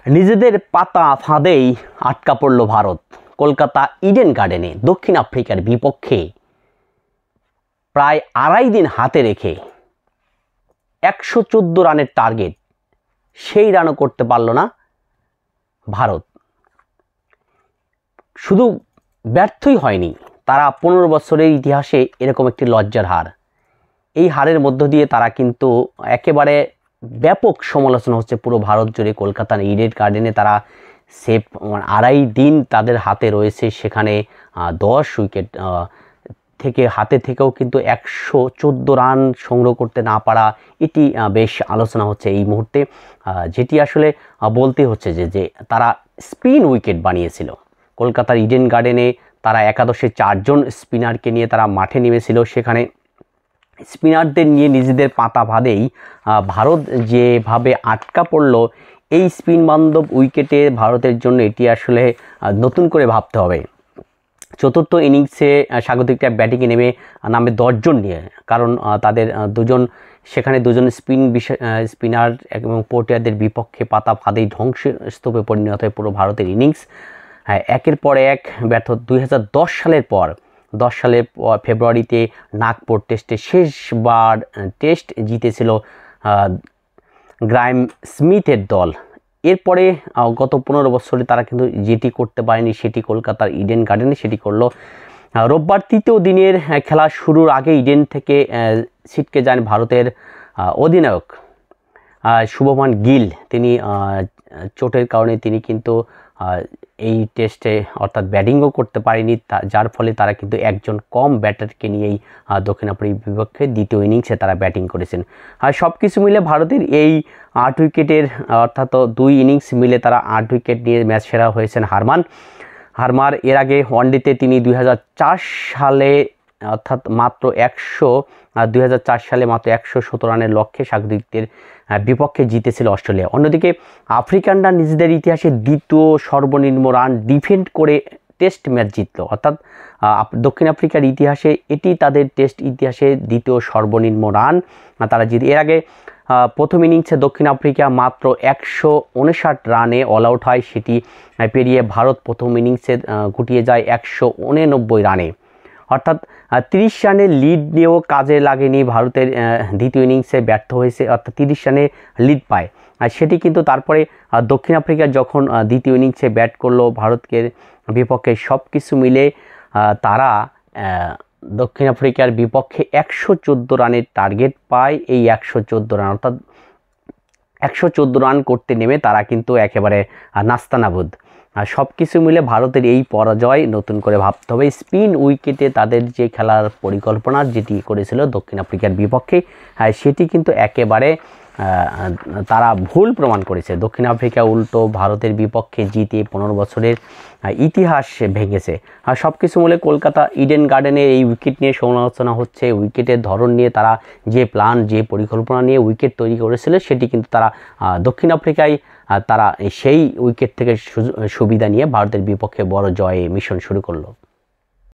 নিজেদের পাতা ফাঁদেই আটকা পড়ল ভারত। কলকাতা ইডেন গার্ডেনে দক্ষিণ আফ্রিকার বিপক্ষে প্রায় আড়াই দিন হাতে রেখে 114 রানের টার্গেট, সেই রানও করতে পারল না ভারত। শুধু ব্যর্থই হয়নি, তারা 15 বছরের ইতিহাসে এরকম একটি লজ্জার হার। এই হারের মধ্য দিয়ে তারা কিন্তু একেবারে ব্যাপক সমালোচনা হচ্ছে পুরো ভারত জুড়ে। কলকাতার ইডেন গার্ডেনে তারা সেফ আড়াই দিন তাদের হাতে রয়েছে, সেখানে 10 উইকেট হাতে থেকেও কিন্তু 114 রান সংগ্রহ করতে না পারা, এটি বেশ আলোচনা হচ্ছে এই মুহূর্তে। যেটি আসলে বলতে হচ্ছে যে তারা স্পিন উইকেট বানিয়েছিল। কলকাতার ইডেন গার্ডেনে তারা একাদশে 4 জন স্পিনারকে নিয়ে তারা মাঠে নেমেছিল। সেখানে স্পিনারদের নিয়ে নিজেদের পাতা ফাঁদেই ভারত যেভাবে আটকা পড়ল, এই স্পিন বান্ধব উইকেটে ভারতের জন্য এটি আসলে নতুন করে ভাবতে হবে। চতুর্থ ইনিংসে স্বাগতিকরা ব্যাটিংয়ে নামে 10 জন নিয়ে, কারণ তাদের সেখানে দুজন স্পিনার এবং পোর্টিয়ারদের বিপক্ষে পাতা ফাঁদেই ধ্বংসস্তূপে পরিণত হয় পুরো ভারতের ইনিংস। একের পর এক ব্যর্থ। 2010 সালের ফেব্রুয়ারিতে নাগপুর টেস্টে শেষবার টেস্ট জিতেছিল গ্রাইম স্মিথের দল। এরপরে গত 15 বছরে তারা কিন্তু যেটি করতে পারেনি, সেটি কলকাতার ইডেন গার্ডেনে সেটি করলো। রোববার তৃতীয় দিনের খেলা শুরুর আগে ইডেন থেকে ছিটকে যান ভারতের অধিনায়ক শুভমান গিল। তিনি চোটের কারণে তিনি কিন্তু এই টেস্টে অর্থাৎ ব্যাটিংও করতে পারেনি, যার ফলে তারা কিন্তু একজন কম ব্যাটারকে নিয়েই দক্ষিণ আফ্রিকার বিপক্ষে দ্বিতীয় ইনিংসে তারা ব্যাটিং করেছেন। আর সব কিছু মিলে ভারতের এই 8 উইকেটের অর্থাৎ 2 ইনিংস মিলে তারা 8 উইকেট নিয়ে ম্যাচ সেরা হয়েছেন হারমার। এর আগে ওয়ানডেতে তিনি 2004 সালে অর্থাৎ মাত্র 2004 সালে মাত্র 117 রানের লক্ষ্যে স্বাগতিকদের বিপক্ষে জিতেছিল অস্ট্রেলিয়া। অন্যদিকে আফ্রিকানরা নিজেদের ইতিহাসে দ্বিতীয় সর্বনিম্ন রান ডিফেন্ড করে টেস্ট ম্যাচ জিতল, অর্থাৎ দক্ষিণ আফ্রিকার ইতিহাসে এটি তাদের টেস্ট ইতিহাসে দ্বিতীয় সর্বনিম্ন রান তারা জিতে। এর আগে প্রথম ইনিংসে দক্ষিণ আফ্রিকা মাত্র 159 রানে অল আউট হয়, সেটি পেরিয়ে ভারত প্রথম ইনিংসে গুটিয়ে যায় 189 রানে। অর্থাৎ 30 রানের লিড নিয়েও কাজে লাগেনি ভারতের দ্বিতীয় ইনিংসে ব্যর্থ হয়েছে, অর্থাৎ 30 রানে লিড পায়। আর সেটি কিন্তু তারপরে দক্ষিণ আফ্রিকা যখন দ্বিতীয় ইনিংসে ব্যাট করলো ভারতকে বিপক্ষে, সব কিছু মিলে তারা দক্ষিণ আফ্রিকার বিপক্ষে 114 রানের টার্গেট পায়। এই 114 রান অর্থাৎ 114 রান করতে নেমে তারা কিন্তু একেবারে নাস্তানাবুদ। সব কিছু মিলে ভারতের এই পরাজয় নতুন করে ভাবতে হবে। স্পিন উইকেটে তাদের যে খেলার পরিকল্পনা যেটি করেছিল দক্ষিণ আফ্রিকার বিপক্ষে, সেটি কিন্তু একেবারে তারা ভুল প্রমাণ করেছে। দক্ষিণ আফ্রিকা উল্টো ভারতের বিপক্ষে জিতে 15 বছরের ইতিহাস ভেঙেছে। আর সব কিছু মিলে কলকাতা ইডেন গার্ডেনে এই উইকেট নিয়ে সমালোচনা হচ্ছে। উইকেটের ধরন নিয়ে তারা যে প্ল্যান, যে পরিকল্পনা নিয়ে উইকেট তৈরি করেছিল, সেটি কিন্তু তারা দক্ষিণ আফ্রিকায় তারা সেই উইকেট থেকে সুবিধা নিয়ে ভারতের বিপক্ষে বড় জয়ে মিশন শুরু করলো।